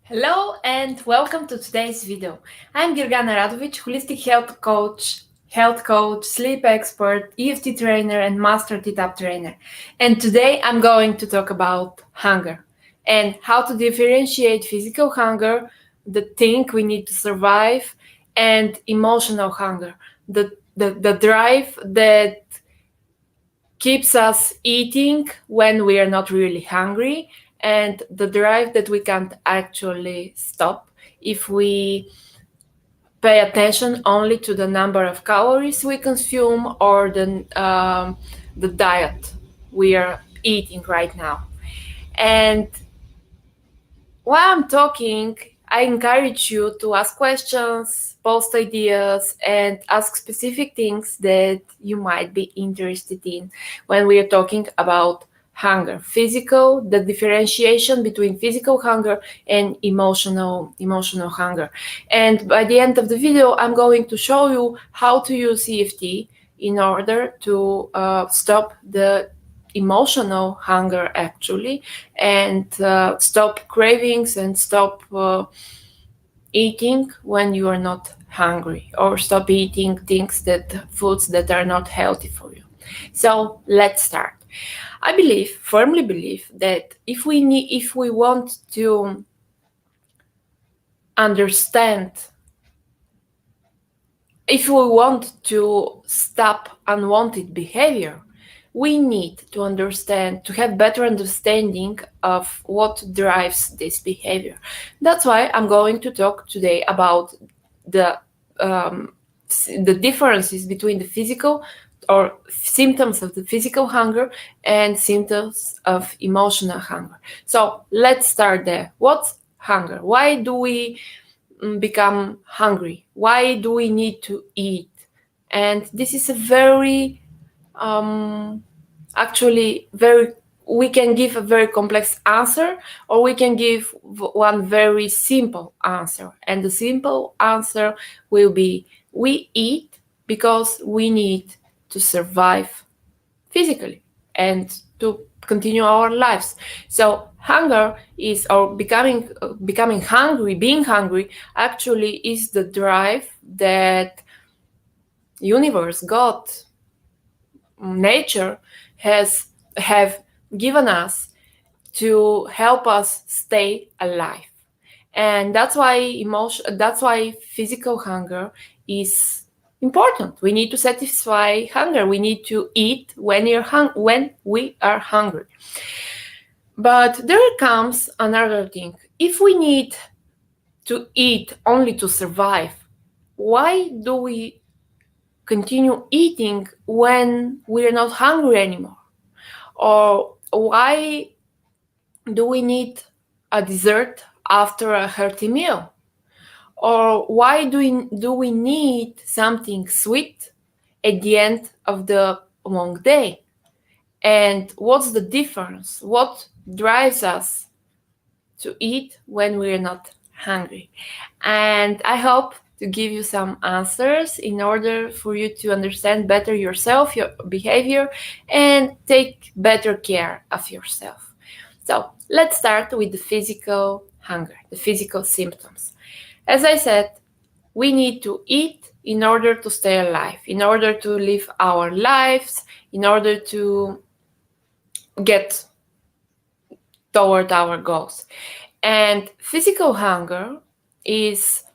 Hello and welcome to today's video. I'm Gergana Radovich, holistic health coach, sleep expert, EFT trainer, and master T-Tap trainer. And today I'm going to talk about hunger and how to differentiate physical hunger, the thing we need to survive, and emotional hunger, the drive that keeps us eating when we are not really hungry, and the drive that we can't actually stop if we pay attention only to the number of calories we consume or the diet we are eating right now. And while I'm talking, I encourage you to ask questions, post ideas, and ask specific things that you might be interested in when we are talking about hunger. The differentiation between physical hunger and emotional hunger. And by the end of the video, I'm going to show you how to use EFT in order to stop the emotional hunger actually, and stop cravings and stop eating when you are not hungry, or stop eating foods that are not healthy for you. So let's start. I firmly believe that if we want to understand, if we want to stop unwanted behavior, we need to have better understanding of what drives this behavior. That's why I'm going to talk today about the the differences between the physical or symptoms of the physical hunger and symptoms of emotional hunger. So let's start there. What's hunger? Why do we become hungry? Why do we need to eat? And this is a very we can give a very complex answer, or we can give one very simple answer. And the simple answer will be: we eat because we need to survive physically and to continue our lives. So hunger is, or becoming hungry, being hungry, actually is the drive that universe, God, nature have given us to help us stay alive. And that's why physical hunger is important. We need to satisfy hunger. We need to eat when we are hungry. But there comes another thing. If we need to eat only to survive, why do we continue eating when we're not hungry anymore? Or why do we need a dessert after a hearty meal? Or why do we need something sweet at the end of the long day? And what's the difference? What drives us to eat when we're not hungry? And I hope to give you some answers in order for you to understand better yourself, your behavior, and take better care of yourself. So let's start with the physical hunger, the physical symptoms. As I said, we need to eat in order to stay alive, in order to live our lives, in order to get toward our goals. And physical hunger it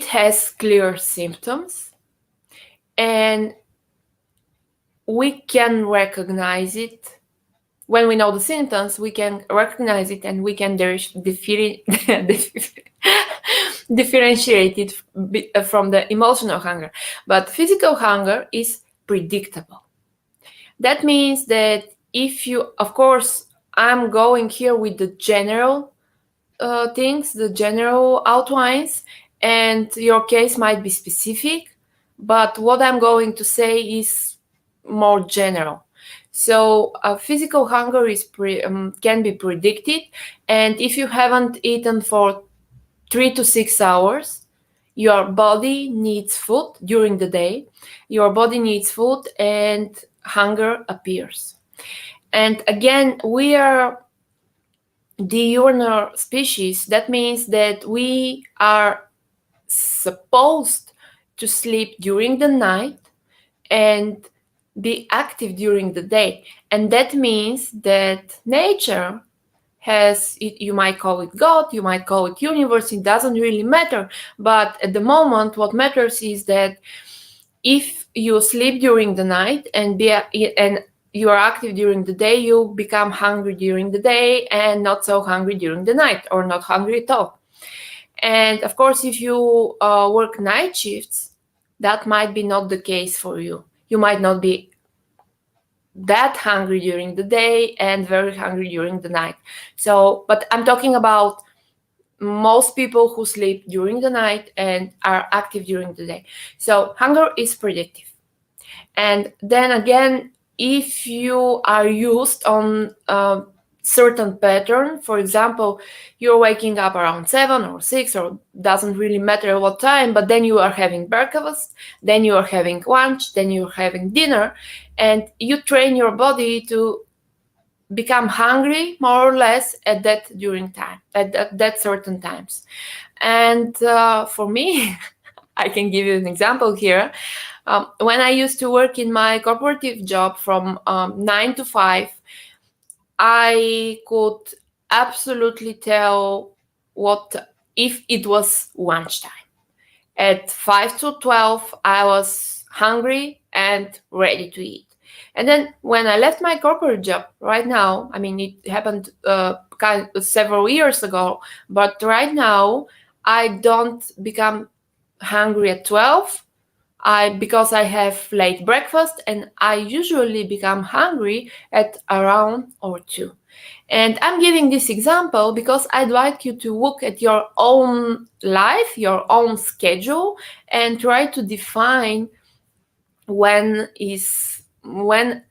has clear symptoms, and we can recognize it. When we know the symptoms, we can recognize it, and we can differentiate it from the emotional hunger. But physical hunger is predictable. That means that of course, I'm going here with the general things, the general outlines, and your case might be specific, but what I'm going to say is more general. So physical hunger can be predicted, and if you haven't eaten for 3 to 6 hours, your body needs food during the day. Your body needs food, and hunger appears. And again, we are diurnal species. That means that we are supposed to sleep during the night and be active during the day. And that means that nature has it, you might call it God, you might call it universe, it doesn't really matter. But at the moment, what matters is that if you sleep during the night and you are active during the day, you become hungry during the day and not so hungry during the night, or not hungry at all. And of course, if you work night shifts, that might be not the case for you. You might not be that hungry during the day and very hungry during the night. So, but I'm talking about most people who sleep during the night and are active during the day. So, hunger is predictive. And then again, if you are used on a certain pattern, for example, you're waking up around 7 or 6, or doesn't really matter what time, but then you are having breakfast, then you are having lunch, then you're having dinner, and you train your body to become hungry more or less at that during time, at that certain times. And for me, I can give you an example here. When I used to work in my corporative job from 9 to 5, I could absolutely tell what if it was lunchtime. At 5 to 12, I was hungry and ready to eat. And then when I left my corporate job right now, I mean, it happened several years ago, but right now I don't become hungry at 12 because I have late breakfast, and I usually become hungry at around or 2. And I'm giving this example because I'd like you to look at your own life, your own schedule, and try to define when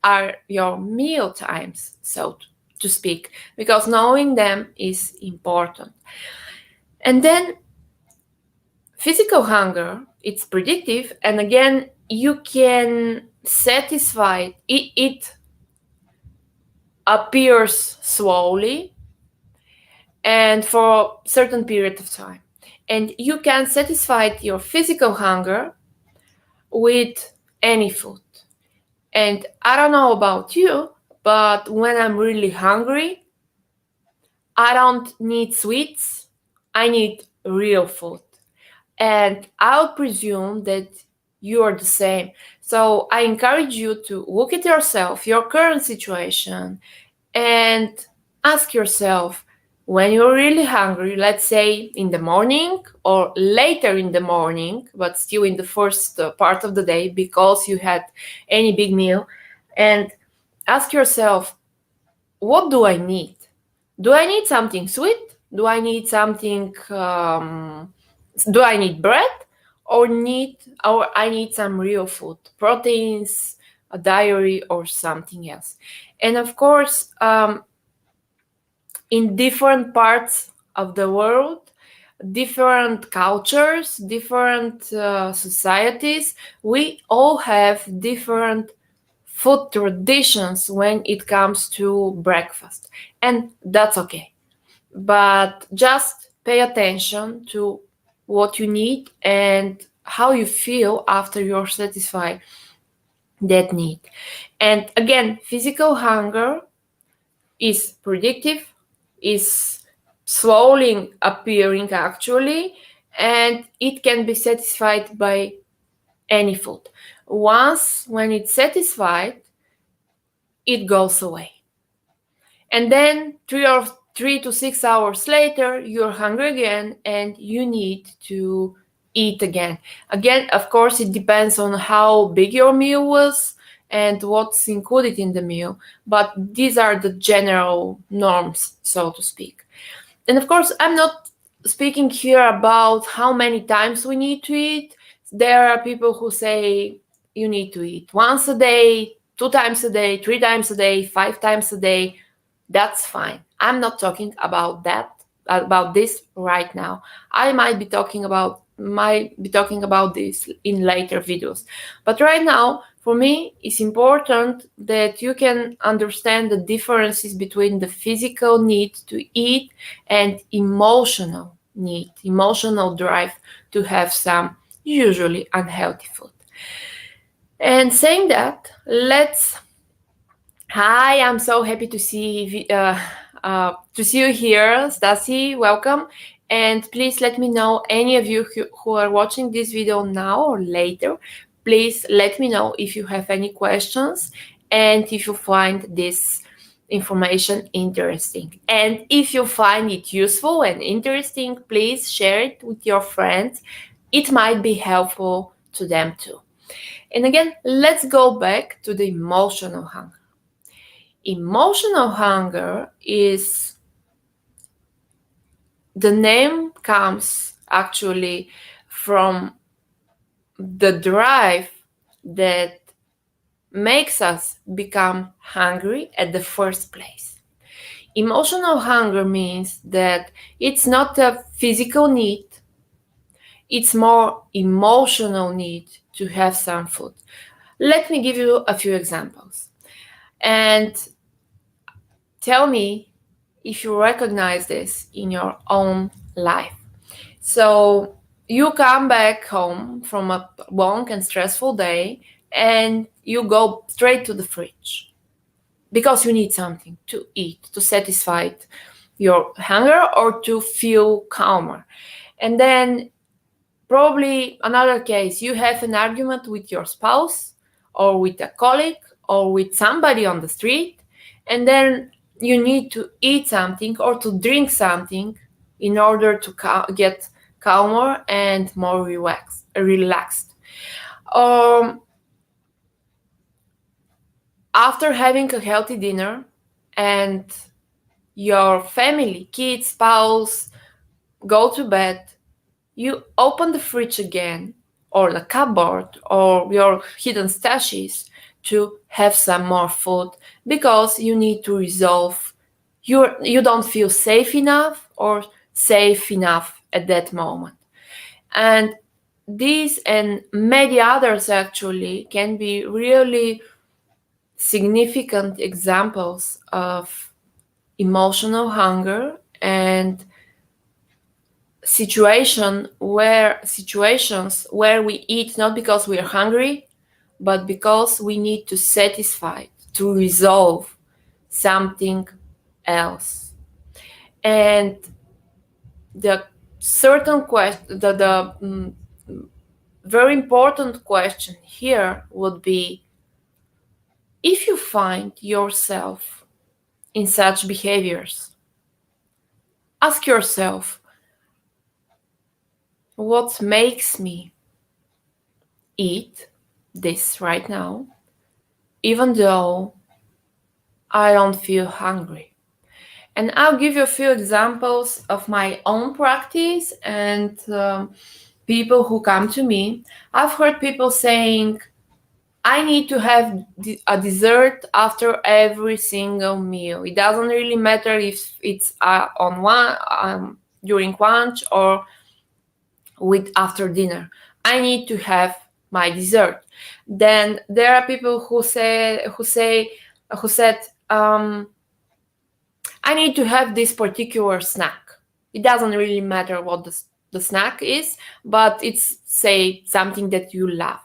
are your meal times, so to speak, because knowing them is important. And then physical hunger, it's predictive, and again, you can satisfy it. It appears slowly and for a certain period of time. And you can satisfy your physical hunger with any food. And I don't know about you, but when I'm really hungry, I don't need sweets, I need real food. And I'll presume that you are the same. So I encourage you to look at yourself, your current situation, and ask yourself, when you're really hungry, let's say in the morning or later in the morning, but still in the first part of the day because you had any big meal, and ask yourself, what do I need? Do I need something sweet? Do I need something? Do I need bread, or I need some real food, proteins, a dairy, or something else? And of course, in different parts of the world, different cultures, different societies, we all have different food traditions when it comes to breakfast, and that's okay. But just pay attention to what you need and how you feel after you're satisfied that need. And again, physical hunger is predictive, is slowly appearing actually, and it can be satisfied by any food. Once when it's satisfied, it goes away. And then 3 to 6 hours later, you're hungry again and you need to eat again. Again, of course, it depends on how big your meal was and what's included in the meal, but these are the general norms, so to speak. And of course, I'm not speaking here about how many times we need to eat. There are people who say you need to eat once a day, 2 times a day, 3 times a day, 5 times a day. That's fine. I'm not talking about this right now. I might be talking about this in later videos. But right now, For me, it's important that you can understand the differences between the physical need to eat and emotional need, emotional drive to have some usually unhealthy food. And saying that, let's. Hi, I'm so happy to see you here, Stasi. Welcome, and please let me know any of you who are watching this video now or later. Please let me know if you have any questions and if you find this information interesting. And if you find it useful and interesting, please share it with your friends. It might be helpful to them too. And again, let's go back to the emotional hunger. Emotional hunger is the name comes actually from the drive that makes us become hungry at the first place. Emotional hunger means that it's not a physical need, it's more emotional need to have some food. Let me give you a few examples and tell me if you recognize this in your own life. So you come back home from a long and stressful day and you go straight to the fridge because you need something to eat to satisfy your hunger or to feel calmer. And then probably another case, you have an argument with your spouse or with a colleague or with somebody on the street, and then you need to eat something or to drink something in order to get calmer and more relaxed. Um, After having a healthy dinner and your family, kids, spouse go to bed, you open the fridge again or the cupboard or your hidden stashes to have some more food because you need to resolve you don't feel safe enough or safe enough at that moment. And these and many others actually can be really significant examples of emotional hunger and situations where we eat not because we are hungry, but because we need to satisfy, to resolve something else. And the certain question, the very important question here would be, if you find yourself in such behaviors, ask yourself, what makes me eat this right now, even though I don't feel hungry? And I'll give you a few examples of my own practice and people who come to me. I've heard people saying, I need to have a dessert after every single meal. It doesn't really matter if it's on one during lunch or with after dinner. I need to have my dessert. Then there are people who said I need to have this particular snack. It doesn't really matter what the snack is, but it's, say, something that you love.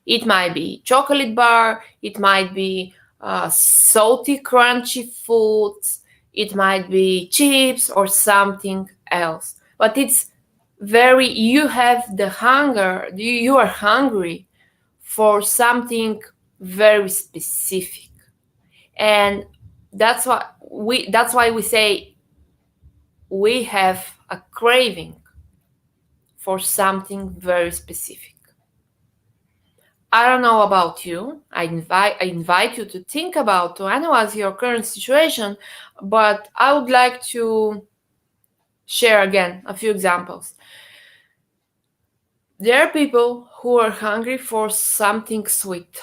It might be chocolate bar, it might be salty, crunchy foods, it might be chips or something else. But it's you have the hunger, you are hungry for something very specific. And that's why we say we have a craving for something very specific. I don't know about you. I invite you to think about, to analyze your current situation, but I would like to share again a few examples. There are people who are hungry for something sweet,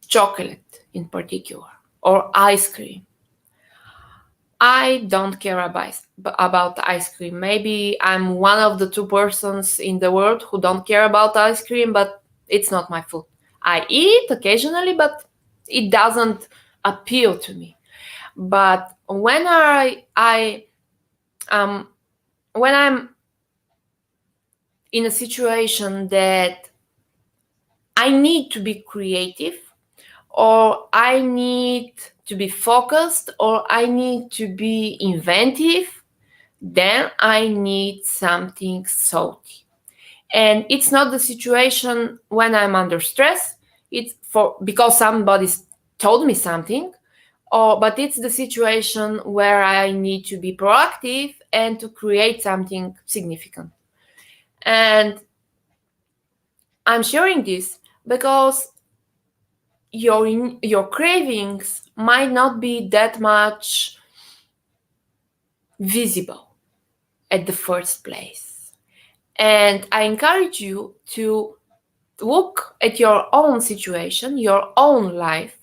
chocolate in particular, or ice cream. I don't care about ice cream. Maybe I'm one of the 2 persons in the world who don't care about ice cream, but it's not my food. I eat occasionally, but it doesn't appeal to me. But when when I'm in a situation that I need to be creative, or I need to be focused, or I need to be inventive, then I need something salty. And it's not the situation when I'm under stress. It's for because somebody told me something, or but it's the situation where I need to be proactive and to create something significant. And I'm sharing this because your cravings might not be that much visible at the first place. And I encourage you to look at your own situation, your own life,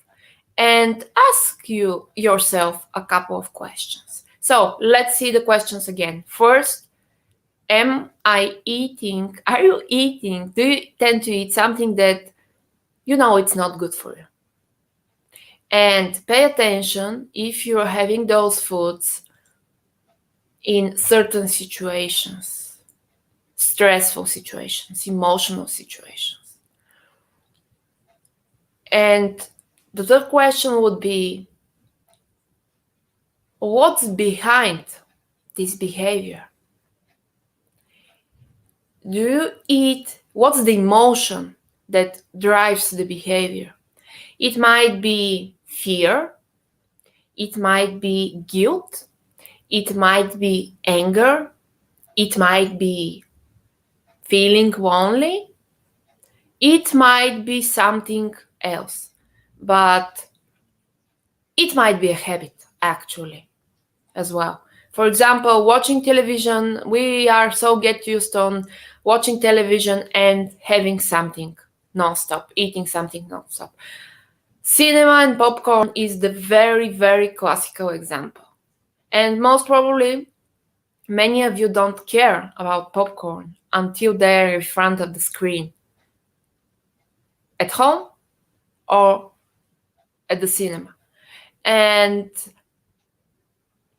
and ask yourself a couple of questions. So let's see the questions again. First, am I eating? Are you eating? Do you tend to eat something that you know it's not good for you? And pay attention if you're having those foods in certain situations, stressful situations, emotional situations. And the third question would be, what's behind this behavior? Do you eat? What's the emotion that drives the behavior? It might be fear, it might be guilt, it might be anger, it might be feeling lonely, it might be something else, but it might be a habit actually as well. For example, watching television, we are so get used on watching television and having something nonstop, eating something nonstop. Cinema and popcorn is the very, very classical example. And most probably, many of you don't care about popcorn until they're in front of the screen at home or at the cinema. And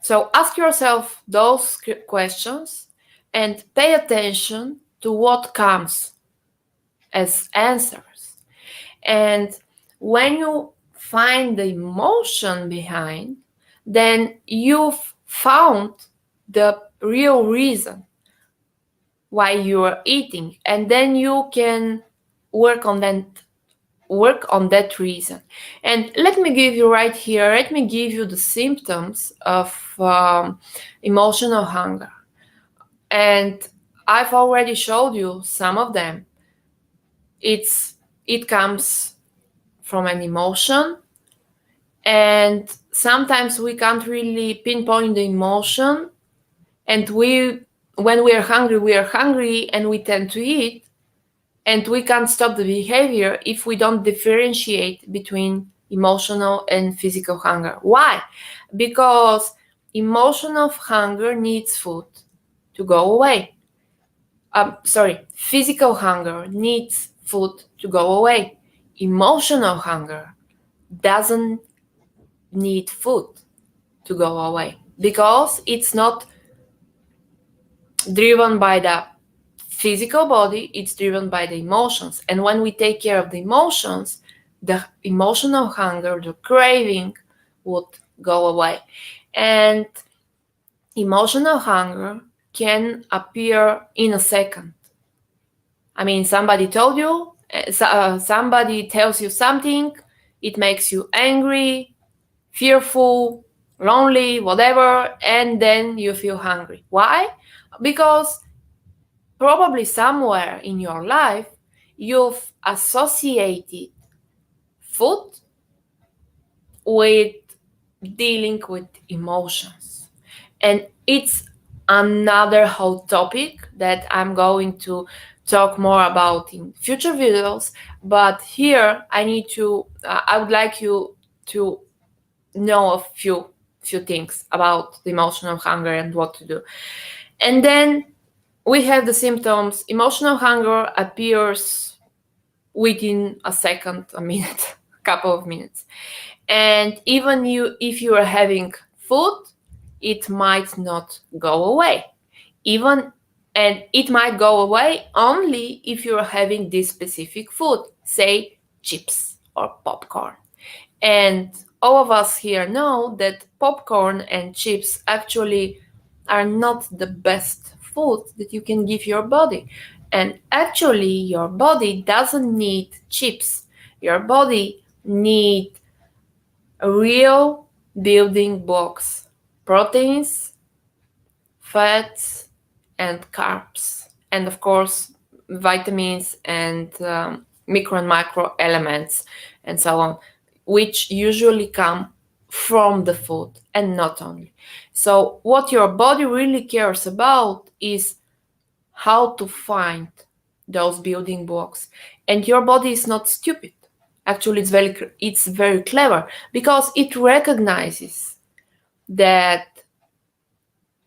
so ask yourself those questions and pay attention to what comes as answers. And when you find the emotion behind, then you've found the real reason why you are eating, and then you can work on that reason. And let me give you the symptoms of emotional hunger. And I've already showed you some of them. It comes from an emotion, and sometimes we can't really pinpoint the emotion, and when we are hungry and we tend to eat, and we can't stop the behavior if we don't differentiate between emotional and physical hunger. Why? Because emotional hunger needs food to go away. Physical hunger needs food to go away. Emotional hunger doesn't need food to go away because it's not driven by the physical body, it's driven by the emotions. And when we take care of the emotions, the emotional hunger, the craving would go away. And emotional hunger can appear in a second. I mean, somebody told you, somebody tells you something, it makes you angry, fearful, lonely, whatever, and then you feel hungry. Why? Because probably somewhere in your life you've associated food with dealing with emotions. And it's another hot topic that I'm going to talk more about in future videos. But here I would like you to know a few things about the emotional hunger and what to do. And then we have the symptoms. Emotional hunger appears within a second, a minute, a couple of minutes. And even if you are having food, it might not go away. Even and it might go away only if you're having this specific food, say chips or popcorn. And all of us here know that popcorn and chips actually are not the best food that you can give your body. And actually, your body doesn't need chips. Your body needs real building blocks, proteins, fats, and carbs, and of course, vitamins and micro and macro elements, and so on, which usually come from the food and not only. So, what your body really cares about is how to find those building blocks. And your body is not stupid. Actually, it's very clever because it recognizes that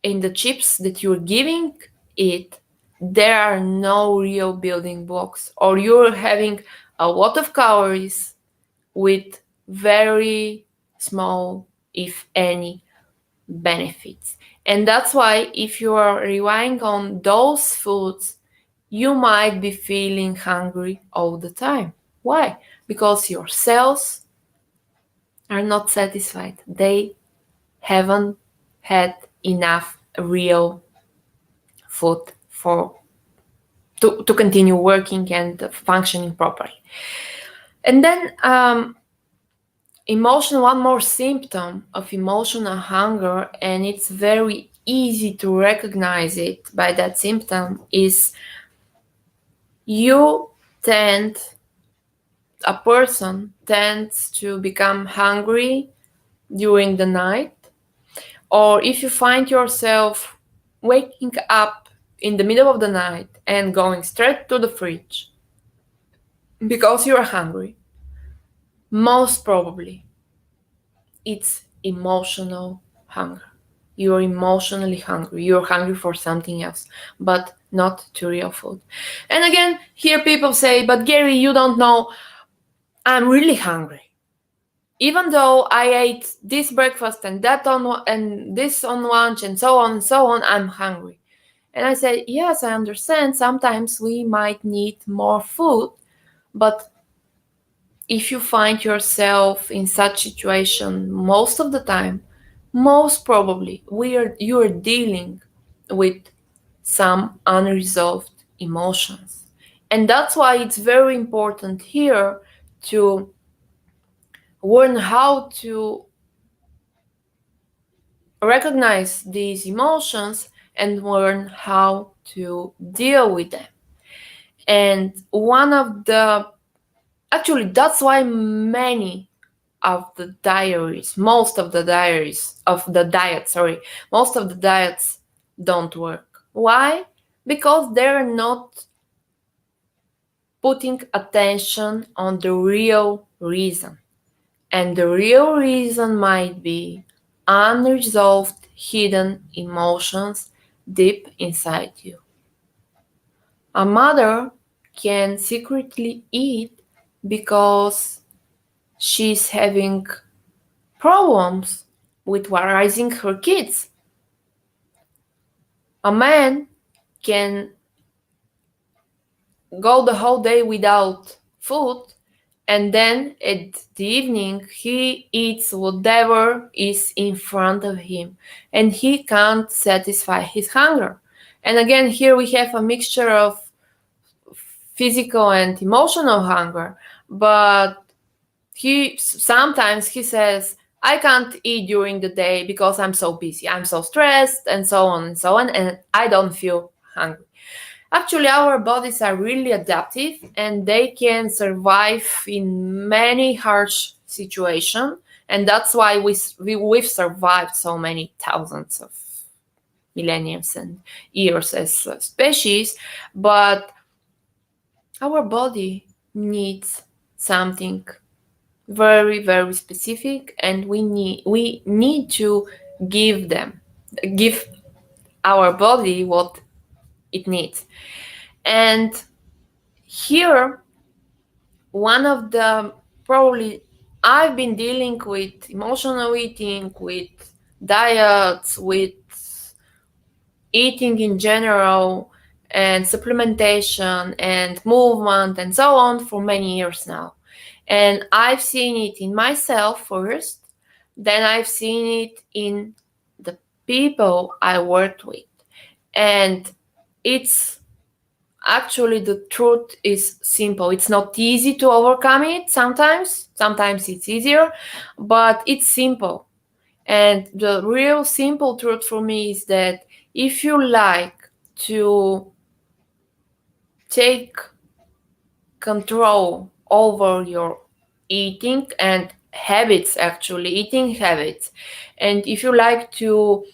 in the chips that you're giving it, there are no real building blocks, or you're having a lot of calories with very small, if any, benefits. And that's why if you are relying on those foods, you might be feeling hungry all the time. Why? Because your cells are not satisfied. They haven't had enough real food to continue working and functioning properly. And then one more symptom of emotional hunger, and it's very easy to recognize it by that symptom, is you tend a person tends to become hungry during the night, or if you find yourself waking up in the middle of the night and going straight to the fridge because you're hungry, most probably it's emotional hunger. You're emotionally hungry. You're hungry for something else, but not to real food. And again, here people say, but Gary, you don't know, I'm really hungry. Even though I ate this breakfast and that and this on lunch and so on, I'm hungry. And I said, yes, I understand. Sometimes we might need more food, but if you find yourself in such situation most of the time, most probably you're dealing with some unresolved emotions. And that's why it's very important here to learn how to recognize these emotions and learn how to deal with them. And that's why most of the diets don't work. Why? Because they're not putting attention on the real reason. And the real reason might be unresolved hidden emotions deep inside you. A mother can secretly eat because she's having problems with raising her kids. A man can go the whole day without food, and then at the evening he eats whatever is in front of him, and he can't satisfy his hunger. And again, here we have a mixture of physical and emotional hunger, but sometimes he says, I can't eat during the day because I'm so busy, I'm so stressed, and so on, and I don't feel hungry. Actually, our bodies are really adaptive and they can survive in many harsh situations. And that's why we've survived so many thousands of millenniums and years as a species. But our body needs something very, very specific, and we need to give our body what it needs. And here one of the probably I've been dealing with emotional eating, with diets, with eating in general, and supplementation and movement and so on for many years now. And I've seen it in myself first, then I've seen it in the people I worked with. And it's actually, the truth is simple. It's not easy to overcome it sometimes it's easier, but it's simple. And the real simple truth for me is that if you like to take control over your eating and habits, actually eating habits, and if you like to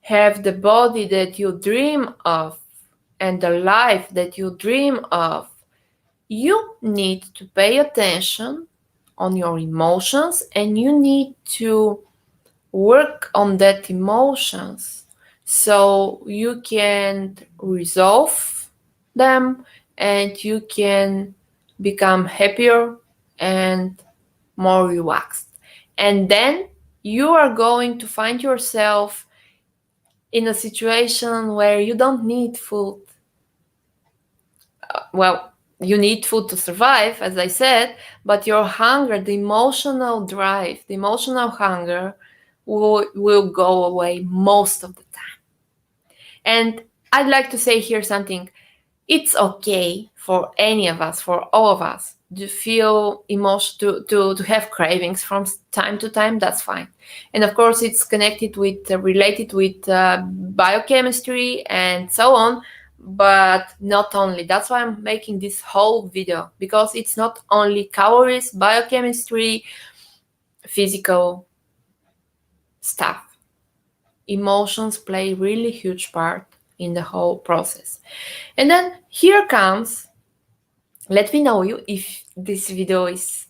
have the body that you dream of and the life that you dream of, you need to pay attention on your emotions, and you need to work on that emotions so you can resolve them and you can become happier and more relaxed. And then you are going to find yourself in a situation where you don't need food. Well, you need food to survive, as I said, but your hunger, the emotional drive, the emotional hunger will go away most of the time. And I'd like to say here something. It's okay for any of us, for all of us, to feel emotion, to have cravings from time to time. That's fine. And of course, it's connected with, related with biochemistry and so on. But not only. That's why I'm making this whole video, because it's not only calories, biochemistry, physical stuff. Emotions play really huge part in the whole process. And then here comes, let me know you if this video is,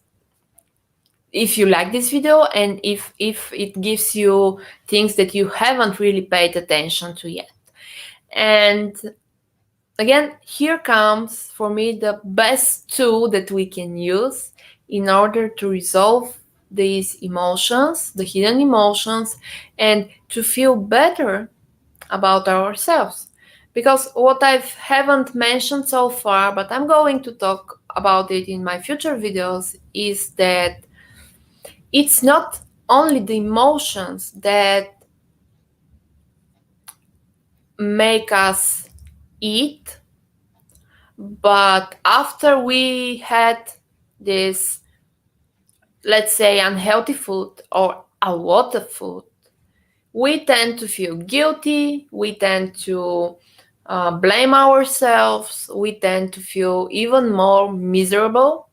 if you like this video, and if it gives you things that you haven't really paid attention to yet. And again, here comes for me the best tool that we can use in order to resolve these emotions, the hidden emotions, and to feel better about ourselves. Because what I haven't mentioned so far, but I'm going to talk about it in my future videos, is that it's not only the emotions that make us eat, but after we had this, let's say, unhealthy food or a lot of food, we tend to feel guilty, we tend to blame ourselves, we tend to feel even more miserable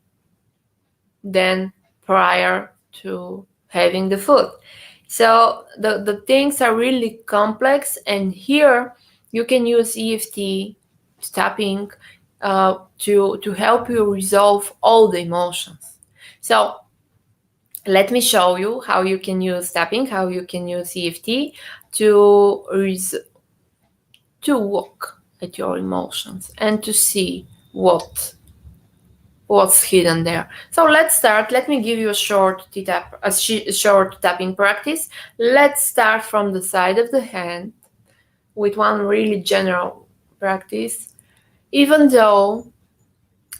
than prior to having the food. So the things are really complex, and here you can use EFT tapping to help you resolve all the emotions. So let me show you how you can use tapping, how you can use EFT to look at your emotions and to see what's hidden there. So let's start. Let me give you a short tapping practice. Let's start from the side of the hand with one really general practice. Even though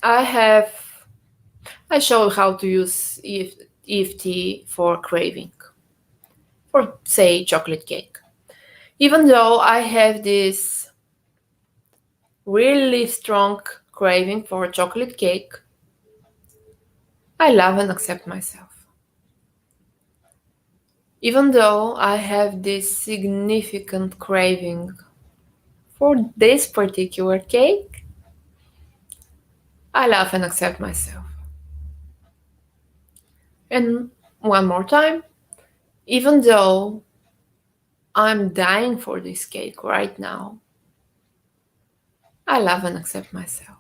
I show how to use EFT for craving, for say chocolate cake. Even though I have this really strong craving for a chocolate cake, I love and accept myself. Even though I have this significant craving for this particular cake, I love and accept myself. And one more time, even though I'm dying for this cake right now, I love and accept myself.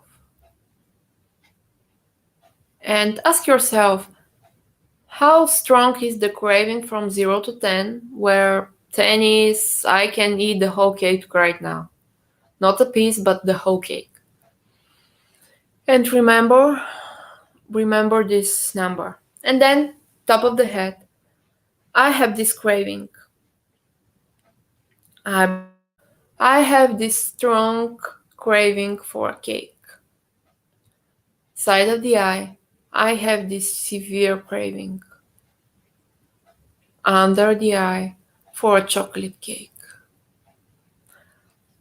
And ask yourself, how strong is the craving from 0 to 10, where 10 is I can eat the whole cake right now. Not a piece, but the whole cake. And remember remember this number. And then, top of the head, I have this craving. I have this strong craving for cake. Side of the eye, I have this severe craving. Under the eye, for a chocolate cake.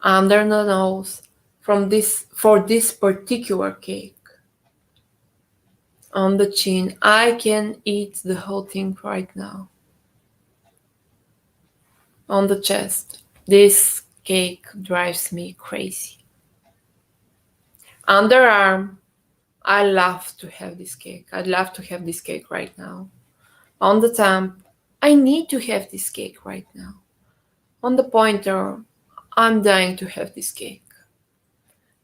Under the nose, for this particular cake. On the chin, I can eat the whole thing right now. On the chest, this cake drives me crazy. Underarm, I love to have this cake. I'd love to have this cake right now. On the thumb, I need to have this cake right now. On the pointer, I'm dying to have this cake.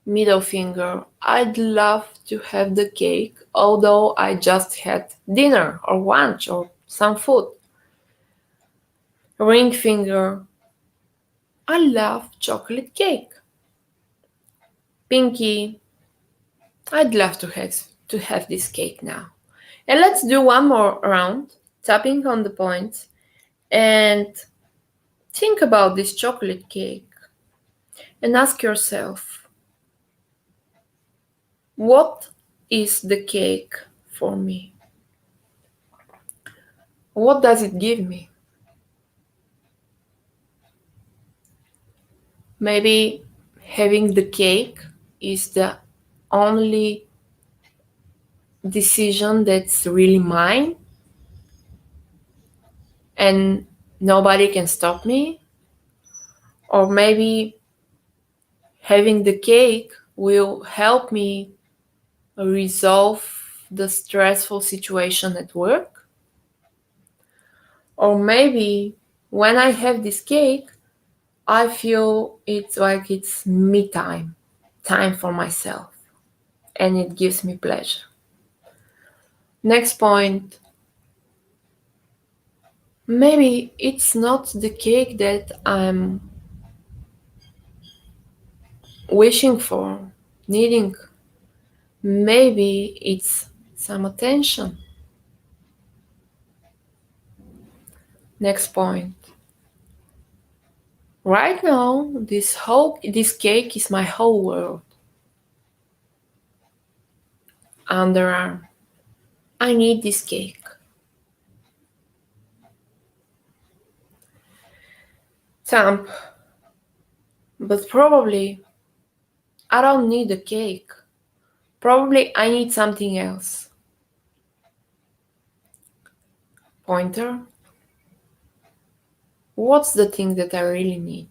Middle finger, I'd love to have the cake, although I just had dinner or lunch or some food. Ring finger, I love chocolate cake. Pinky, I'd love to have this cake now. And let's do one more round, tapping on the points, and think about this chocolate cake and ask yourself, what is the cake for me? What does it give me? Maybe having the cake is the only decision that's really mine and nobody can stop me. Or maybe having the cake will help me resolve the stressful situation at work. Or maybe when I have this cake, I feel it's like it's me time, time for myself, and it gives me pleasure. Next point, maybe it's not the cake that I'm wishing for, needing. Maybe it's some attention. Next point. Right now, this cake is my whole world. Underarm. I need this cake. Thumb. But probably I don't need a cake. Probably I need something else. Pointer. What's the thing that I really need?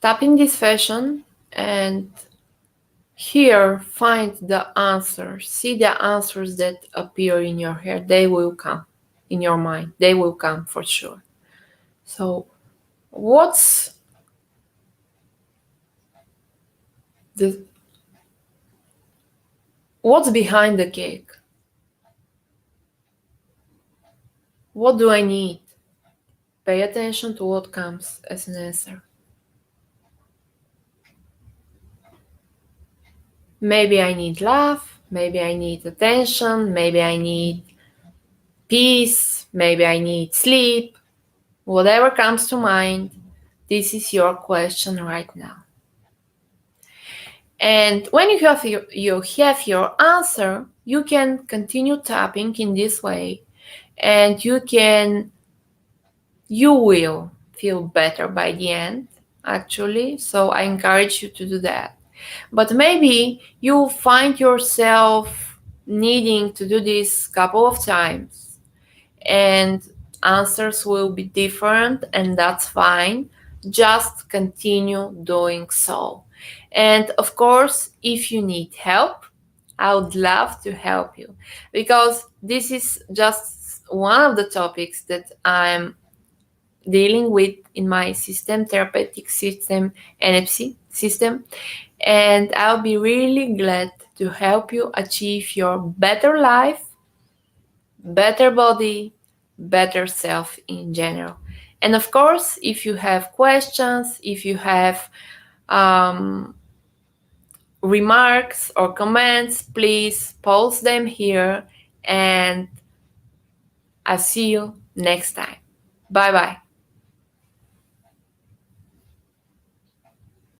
Tap in this fashion and here find the answers. See the answers that appear in your head. They will come in your mind. They will come for sure. So what's behind the cake? What do I need? Pay attention to what comes as an answer. Maybe I need love, maybe I need attention, maybe I need peace, maybe I need sleep. Whatever comes to mind, this is your question right now. And when you have your answer, you can continue tapping in this way, and you will feel better by the end, actually. So I encourage you to do that. But maybe you find yourself needing to do this a couple of times, and answers will be different, and that's fine. Just continue doing so. And of course, if you need help, I would love to help you, because this is just one of the topics that I'm dealing with in my therapeutic system, NFC system. And I'll be really glad to help you achieve your better life, better body, better self in general. And of course, if you have questions, if you have remarks or comments, please post them here, and I'll see you next time. Bye bye.